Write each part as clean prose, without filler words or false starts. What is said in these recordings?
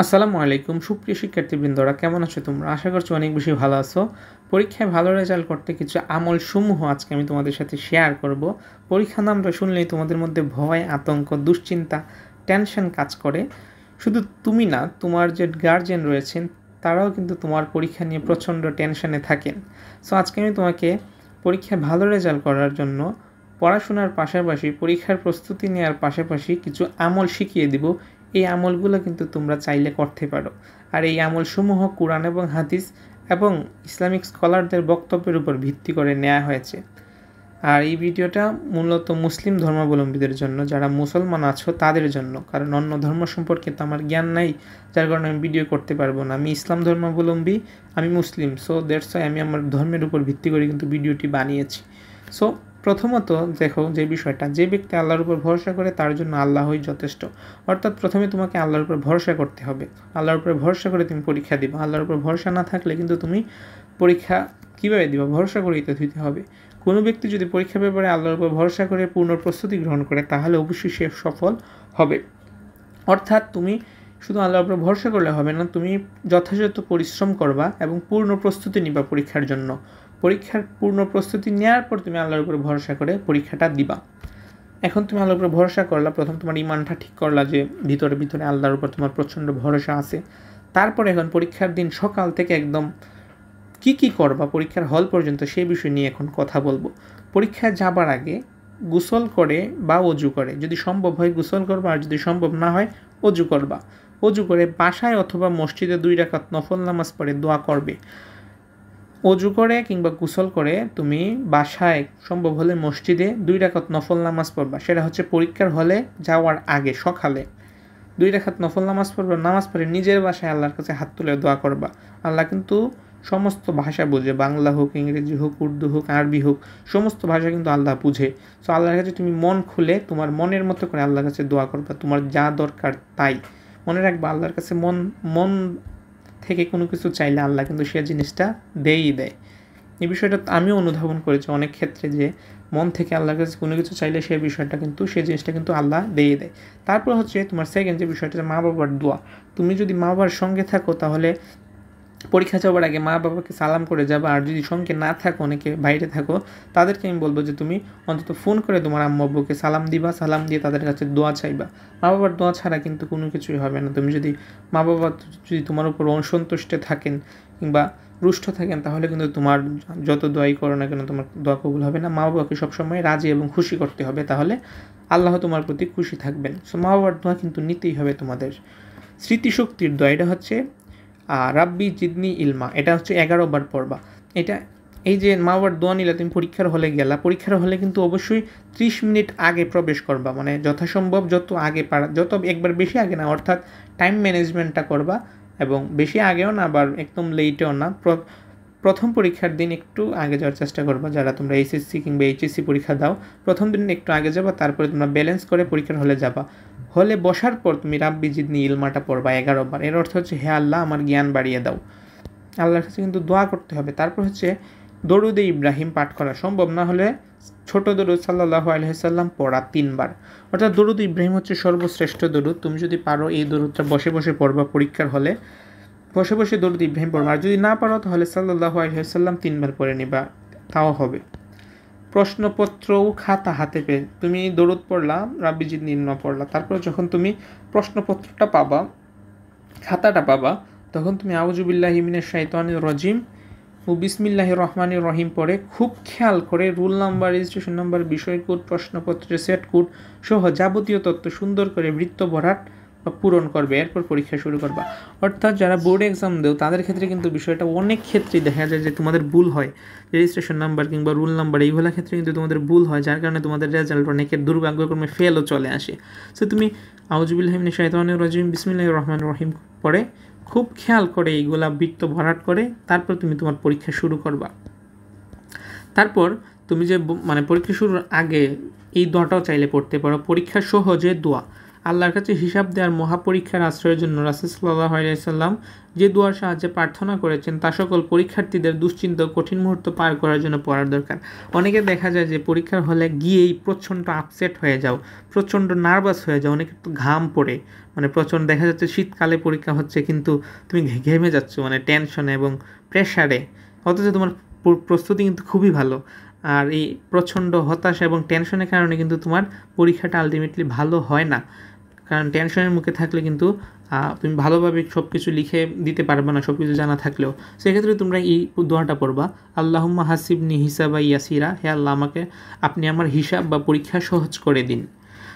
আসসালামু আলাইকুম সুপ্রিয় শিক্ষার্থীবৃন্দরা, কেমন আছো তোমরা? আশা করছি অনেক বেশি ভালো আছো। পরীক্ষায় ভালো রেজাল্ট করতে কিছু আমল সমূহ আজকে আমি তোমাদের সাথে শেয়ার করব। পরীক্ষার নামটা শুনলেই তোমাদের মধ্যে ভয়, আতঙ্ক, দুশ্চিন্তা, টেনশন কাজ করে। শুধু তুমি না, তোমার যে গার্জিয়ান রয়েছেন তারাও কিন্তু তোমার পরীক্ষা নিয়ে প্রচণ্ড টেনশনে থাকেন। সো আজকে আমি তোমাকে পরীক্ষায় ভালো রেজাল্ট করার জন্য পড়াশোনার পাশাপাশি পরীক্ষার প্রস্তুতি নেওয়ার পাশাপাশি কিছু আমল শিখিয়ে দিব। এই আমলগুলো কিন্তু তোমরা চাইলে করতে পারো। আর এই আমলসমূহ কুরআন এবং হাদিস এবং ইসলামিক স্কলারদের বক্তব্যের উপর ভিত্তি করে নেওয়া হয়েছে। আর এই ভিডিওটা মূলত মুসলিম ধর্মাবলম্বীদের জন্য, যারা মুসলমান আছো তাদের জন্য, কারণ অন্য ধর্ম সম্পর্কে তো আমার জ্ঞান নাই, যার কারণে আমি ভিডিও করতে পারবো না। আমি ইসলাম ধর্মাবলম্বী, আমি মুসলিম, সো দ্যাটস ওয়াই আমি আমার ধর্মের উপর ভিত্তি করে কিন্তু ভিডিওটি বানিয়েছি। সো প্রথমত দেখো, যে বিষয়টা, যে ব্যক্তি আল্লাহর উপর ভরসা করে তার জন্য আল্লাহই যথেষ্ট। অর্থাৎ প্রথমে তোমাকে আল্লাহর উপর ভরসা করতে হবে। আল্লাহর উপর ভরসা করে তুমি পরীক্ষা দিবা। আল্লাহর উপর ভরসা না থাকলে কিন্তু তুমি পরীক্ষা কীভাবে দিবা? ভরসা করেই তো দিতে হবে। কোনো ব্যক্তি যদি পরীক্ষার ব্যাপারে আল্লাহর উপর ভরসা করে পূর্ণ প্রস্তুতি গ্রহণ করে তাহলে অবশ্যই সে সফল হবে। অর্থাৎ তুমি শুধু আল্লাহর উপর ভরসা করলে হবে না, তুমি যথাযথ পরিশ্রম করবা এবং পূর্ণ প্রস্তুতি নিবা পরীক্ষার জন্য। পরীক্ষার পূর্ণ প্রস্তুতি নেওয়ার পর তুমি আল্লাহর উপর ভরসা করে পরীক্ষাটা দিবা। এখন তুমি আল্লাহর উপর ভরসা করলা, প্রথম তোমার ইমানটা ঠিক করলা যে ভিতরে ভিতরে আল্লাহর উপর তোমার প্রচণ্ড ভরসা আছে। তারপর এখন পরীক্ষার দিন সকাল থেকে একদম কি করবা পরীক্ষার হল পর্যন্ত সেই বিষয় নিয়ে এখন কথা বলবো। পরীক্ষায় যাবার আগে গোসল করে বা অজু করে, যদি সম্ভব হয় গোসল করবা, আর যদি সম্ভব না হয় অজু করবা। অজু করে বাসায় অথবা মসজিদে 2 রাকাত নফল নামাজ পড়ে দোয়া করবে। অজু করে কিংবা গোসল করে তুমি বাসায় সম্ভব হলে মসজিদে 2 রাকাত নফল নামাজ পড়বা। সেটা হচ্ছে পরীক্ষার হলে যাওয়ার আগে সকালে 2 রাকাত নফল নামাজ পড়বা। নামাজ পড়ে নিজের বাসায় আল্লাহর কাছে হাত তুলে দোয়া করবা। আল্লাহ কিন্তু সমস্ত ভাষা বুঝে, বাংলা হোক, ইংরেজি হোক, উর্দু হোক, আরবি হোক, সমস্ত ভাষা কিন্তু আল্লাহ বুঝে। সো আল্লাহর কাছে তুমি মন খুলে তোমার মনের মতো করে আল্লাহর কাছে দোয়া করবা, তোমার যা দরকার তাই। মনে রাখবা, আল্লাহর কাছে মন থেকে কোনো কিছু চাইলে আল্লাহ কিন্তু সে জিনিসটা দেয়। এই বিষয়টা আমিও অনুধাবন করেছি অনেক ক্ষেত্রে, যে মন থেকে আল্লাহর কাছে কোনো কিছু চাইলে সেই বিষয়টা কিন্তু, সেই জিনিসটা কিন্তু আল্লাহ দেয়। তারপর হচ্ছে তোমার সেকেন্ড যে বিষয়টা, মা বাবার দোয়া। তুমি যদি মা বাবার সঙ্গে থাকো তাহলে পরীক্ষা যাওয়ার আগে মা বাবাকে সালাম করে যাবে। আর যদি সঙ্গে না থাকো, অনেকে বাইরে থাকো, তাদেরকে আমি বলবো যে তুমি অন্তত ফোন করে তোমার আম্মু আব্বুকে সালাম দিবা, সালাম দিয়ে তাদের কাছে দোয়া চাইবা। মা বাবার দোয়া ছাড়া কিন্তু কোনো কিছুই হবে না। তুমি যদি মা বাবা যদি তোমার উপর অসন্তুষ্ট থাকেন কিংবা রুষ্ট থাকেন তাহলে কিন্তু তোমার যত দোয়াই করো না কেন তোমার দোয়া কবুল হবে না। মা বাবাকে সবসময় রাজি এবং খুশি করতে হবে, তাহলে আল্লাহ তোমার প্রতি খুশি থাকবেন। সো মা বাবার দোয়া কিন্তু নিতেই হবে তোমাদের। স্মৃতিশক্তির দোয়া, এটা হচ্ছে রাব্বি জিদনি ইলমা, এটা হচ্ছে 11 বার পড়বা। এটা এই যে মা বাবার দোয়া নিলে তুমি পরীক্ষার হলে গেলা, পরীক্ষার হলে কিন্তু অবশ্যই 30 মিনিট আগে প্রবেশ করবা, মানে যথাসম্ভব যত আগে পারা, যত একবার বেশি আগে না, অর্থাৎ টাইম ম্যানেজমেন্টটা করবা। এবং বেশি আগেও না, আবার একদম লেটেও না। প্রথম পরীক্ষার দিন একটু আগে যাওয়ার চেষ্টা করবা। যারা তোমরা এসএসসি কিংবা এইচএসসি পরীক্ষা দাও, প্রথম দিন একটু আগে যাবা, তারপরে তোমরা ব্যালেন্স করে পরীক্ষার হলে যাবা। হলে বসার পর তুমি রাব্বি জিদনি ইলমাটা পড়বা 11 বার। এর অর্থ হচ্ছে, হে আল্লাহ আমার জ্ঞান বাড়িয়ে দাও। আল্লাহর কাছে কিন্তু দোয়া করতে হবে। তারপর হচ্ছে দরুদে ইব্রাহিম পাঠ করা, সম্ভব না হলে ছোট দরুদ সাল্লাল্লাহু আলাইহি সাল্লাম পড়া 3 বার। অর্থাৎ দরুদ ইব্রাহিম হচ্ছে সর্বশ্রেষ্ঠ দরুদ। তুমি যদি পারো এই দরুদটা বসে বসে পড়বা, পরীক্ষার হলে বসে বসে দরুদ ইব্রাহিম পড়বা। আর যদি না পারো তাহলে সাল্লাল্লাহু আলাইহি সাল্লাম 3 বার পড়ে নিবা, তাও হবে। প্রশ্নপত্র ও খাতা হাতে পেয়ে তুমি দরুদ পড়লা, রাব্বি জিদনি ইলমা পড়লা। তারপর যখন তুমি প্রশ্নপত্রটা পাবা, খাতাটা পাবা, তখন তুমি আউযু বিল্লাহি মিনাশ শাইতানির রাজিম ও বিসমিল্লাহির রহমানির রহিম পড়ে খুব খেয়াল করে রোল নাম্বার, রেজিস্ট্রেশন নাম্বার, বিষয় কোড, প্রশ্নপত্রের সেট কোড সহ যাবতীয় তথ্য সুন্দর করে বৃত্ত ভরাট বা পূরণ করবে। এরপর পরীক্ষা শুরু করবা। অর্থাৎ যারা বোর্ড এক্সাম দেও তাদের ক্ষেত্রে কিন্তু বিষয়টা অনেক ক্ষেত্রেই দেখা যায় যে তোমাদের ভুল হয়। রেজিস্ট্রেশন নাম্বার কিংবা রোল নাম্বার এইগুলো ক্ষেত্রে কিন্তু তোমাদের ভুল হয়, যার কারণে তোমাদের রেজাল্ট অনেকের দুর্ভাগ্যক্রমে ফেলও চলে আসে। সো তুমি আউযু বিল্লাহি মিনাশ শাইতানির রাজিম বিসমিল্লাহির রহমানির রহিম পড়ে খুব খেয়াল করে এইগুলা বৃত্ত ভরাট করে তারপর তুমি তোমার পরীক্ষা শুরু করবা। তারপর তুমি যে পরীক্ষা শুরুর আগে এই দোয়াটাও চাইলে পড়তে পারো, পরীক্ষা সহজে দোয়া। আল্লাহর কাছে হিসাব দেওয়ার মহাপরীক্ষার আশ্রয়ের জন্য রাসূল সাল্লাল্লাহু আলাইহি ওয়াসাল্লাম যে দুয়ার সাহায্যে প্রার্থনা করেছেন তা সকল পরীক্ষার্থীদের দুশ্চিন্তা ও কঠিন মুহূর্ত পার করার জন্য পড়ার দরকার। অনেকে দেখা যায় যে পরীক্ষার হলে গিয়েই প্রচণ্ড আপসেট হয়ে যাও, প্রচণ্ড নার্ভাস হয়ে যাও, অনেকে তো ঘাম পড়ে, মানে প্রচণ্ড দেখা যাচ্ছে শীতকালে পরীক্ষা হচ্ছে কিন্তু তুমি ঘেমে যাচ্ছ মানে টেনশনে এবং প্রেশারে, অথচ তোমার প্রস্তুতি কিন্তু খুবই ভালো। আর এই প্রচণ্ড হতাশা এবং টেনশনের কারণে কিন্তু তোমার পরীক্ষাটা আলটিমেটলি ভালো হয় না, কারণ টেনশনের মুখে থাকলে কিন্তু তুমি ভালোভাবে সব কিছু লিখে দিতে পারবে না, সব কিছু জানা থাকলেও। সেক্ষেত্রে তোমরা এই দোয়াটা পড়বা, আল্লাহুম্মা হাসিবনি হিসাবা ইয়াসিরা, হে আল্লাহ আমাকে আপনি আমার হিসাব বা পরীক্ষা সহজ করে দিন।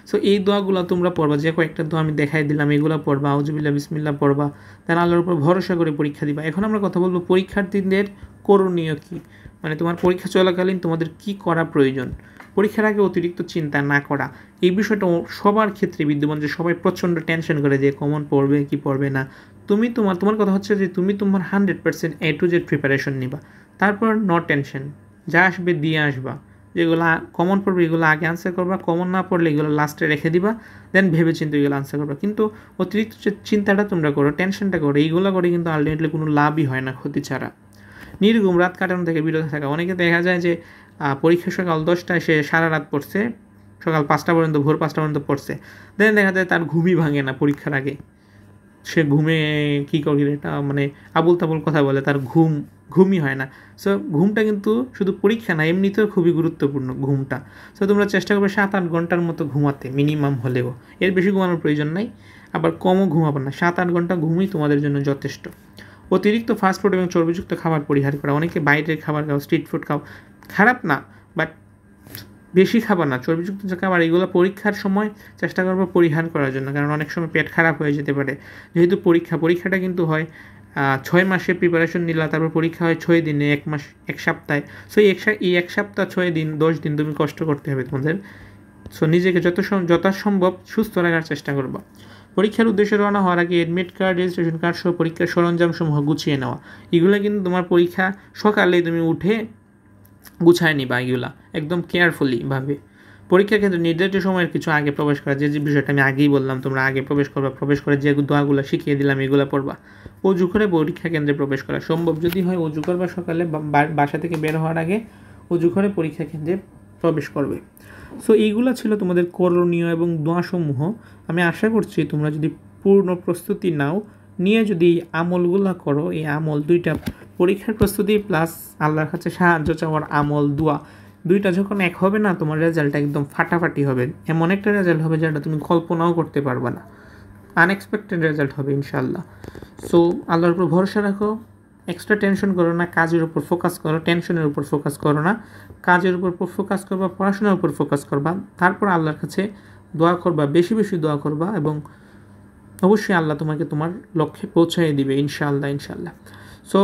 সো এই দোয়াগুলো তোমরা পড়বা, যে কয়েকটা দোয়া আমি দেখাই দিলাম এগুলো পড়বা, আউযুবিল্লাহ বিসমিল্লাহ পড়বা, দেন আল্লাহর উপর ভরসা করে পরীক্ষা দিবা। এখন আমরা কথা বলবো পরীক্ষার্থীদের করণীয় কী, মানে তোমার পরীক্ষা চলাকালীন তোমাদের কি করা প্রয়োজন। পরীক্ষার আগে অতিরিক্ত চিন্তা না করা, এই বিষয়টা সবার ক্ষেত্রে বিদ্যমান, যে সবাই প্রচণ্ড টেনশন করে যে কমন পড়বে কি পড়বে না। তুমি তোমার কথা হচ্ছে যে তুমি তোমার 100% A to Z প্রিপারেশন নিবা, তারপর নো টেনশন, যা আসবে দিয়ে আসবা। যেগুলো কমন পড়বে এগুলো আগে আনসার করবা, কমন না পড়লে এগুলো লাস্টে রেখে দিবা, দেন ভেবে চিন্তে এগুলো আনসার করবা। কিন্তু অতিরিক্ত যে চিন্তাটা তোমরা করো, টেনশনটা করো, এইগুলো করে কিন্তু আলটিমেটলি কোনো লাভই হয় না, ক্ষতি ছাড়া। নির্ঘুম রাত কাটানো থেকে বিরত থাকা, অনেকে দেখা যায় যে পরীক্ষা সকাল 10টায় সে সারা রাত পড়ছে, সকাল 5টা পর্যন্ত, ভোর 5টা পর্যন্ত পড়ছে, দেন দেখা যায় তার ঘুমই ভাঙে না পরীক্ষার আগে, সে ঘুমে কী করি এটা মানে আবুল তাবুল কথা বলে, তার ঘুমই হয় না। সো ঘুমটা কিন্তু শুধু পরীক্ষা না, এমনিতেও খুবই গুরুত্বপূর্ণ ঘুমটা। সো তোমরা চেষ্টা করবে 7-8 ঘন্টার মতো ঘুমাতে মিনিমাম হলেও, এর বেশি ঘুমানোর প্রয়োজন নাই, আবার কমও ঘুমাবে না, 7-8 ঘন্টা ঘুমই তোমাদের জন্য যথেষ্ট। অতিরিক্ত ফাস্টফুড এবং চর্বিযুক্ত খাবার পরিহার করা, অনেকে বাইরের খাবার খাও, স্ট্রিট ফুড খাও, খারাপ না, বাট বেশি খাবার না, চর্বিযুক্ত যে খাবার এগুলো পরীক্ষার সময় চেষ্টা করবো পরিহার করার জন্য, কারণ অনেক সময় পেট খারাপ হয়ে যেতে পারে। যেহেতু পরীক্ষাটা কিন্তু হয় 6 মাসে প্রিপারেশন নিলা, তারপর পরীক্ষা হয় 6 দিনে, 1 মাস 1 সপ্তাহে। সো এই 1 সপ্তাহ 6 দিন 10 দিন তুমি কষ্ট করতে হবে তোমাদের। সো নিজেকে যথাসম্ভব সুস্থ রাখার চেষ্টা করবা। পরীক্ষার উদ্দেশ্যে রওনা হওয়ার আগে অ্যাডমিট কার্ড, রেজিস্ট্রেশন কার্ড সহ পরীক্ষার সরঞ্জামসমূহ গুছিয়ে নেওয়া, এগুলো কিন্তু তোমার পরীক্ষা সকালে তুমি উঠে গুছায় নিবা, এগুলা একদম কেয়ারফুলিভাবে। পরীক্ষা কেন্দ্রে নির্ধারিত সময়ের কিছু আগে প্রবেশ করা, যে বিষয়টা আমি আগেই বললাম, তোমরা আগে প্রবেশ করবা, প্রবেশ করে যে দোয়াগুলো শিখিয়ে দিলাম এগুলো পড়বা। অজু করে পরীক্ষা কেন্দ্রে প্রবেশ করা, সম্ভব যদি হয় অজু করবা সকালে, বাসা থেকে বের হওয়ার আগে অজু করে পরীক্ষা কেন্দ্রে প্রবেশ করবে। সো এইগুলো ছিল তোমাদের করণীয় এবং দোয়াসমূহ। আমি আশা করছি তোমরা যদি পূর্ণ প্রস্তুতি নাও, নিয়ে যদি আমলগুলো করো, এই আমল দুইটা, পরীক্ষার প্রস্তুতি প্লাস আল্লাহর কাছে সাহায্য চাওয়ার আমল, দোয়া, দুইটা যখন এক হবে না, তোমার রেজাল্টটা একদম ফাটাফাটি হবে, এমন একটা রেজাল্ট হবে যেটা তুমি কল্পনাও করতে পারবে না, আনএক্সপেক্টেড রেজাল্ট হবে ইনশাআল্লাহ। সো আল্লাহর উপর ভরসা রাখো, এক্সট্রা টেনশন করো না, কাজের উপর ফোকাস করো, টেনশনের উপর ফোকাস করো না, কাজের উপর ফোকাস করবা, পড়াশোনার উপর ফোকাস করবা, তারপর আল্লাহর কাছে দোয়া করবা, বেশি বেশি দোয়া করবা, এবং অবশ্যই আল্লাহ তোমাকে তোমার লক্ষ্যে পৌঁছায় দিবে ইনশাআল্লাহ। সো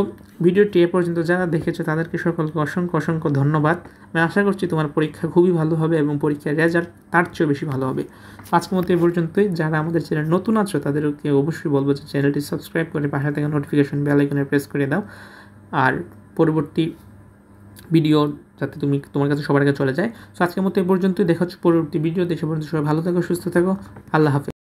ভিডিওটি এ পর্যন্ত যারা দেখেছো তাদেরকে সকলকে অসংখ্য ধন্যবাদ। আমি আশা করছি তোমার পরীক্ষা খুবই ভালো হবে এবং পরীক্ষার রেজাল্ট তার চেয়েও বেশি ভালো হবে। আজকের মতো এ পর্যন্তই। যারা আমাদের চ্যানেল নতুন আছো তাদেরকে অবশ্যই বলবো যে চ্যানেলটি সাবস্ক্রাইব করে পাশে থেকে নোটিফিকেশন বেল আইকনে প্রেস করে দাও, আর পরবর্তী ভিডিও যাতে তোমার কাছে সবার আগে চলে যায়। সো আজকের মতো এ পর্যন্তই, দেখা হচ্ছে পরবর্তী ভিডিও। দেশে পর্যন্ত সবাই ভালো থাকো, সুস্থ থাকো, আল্লাহ হাফেজ।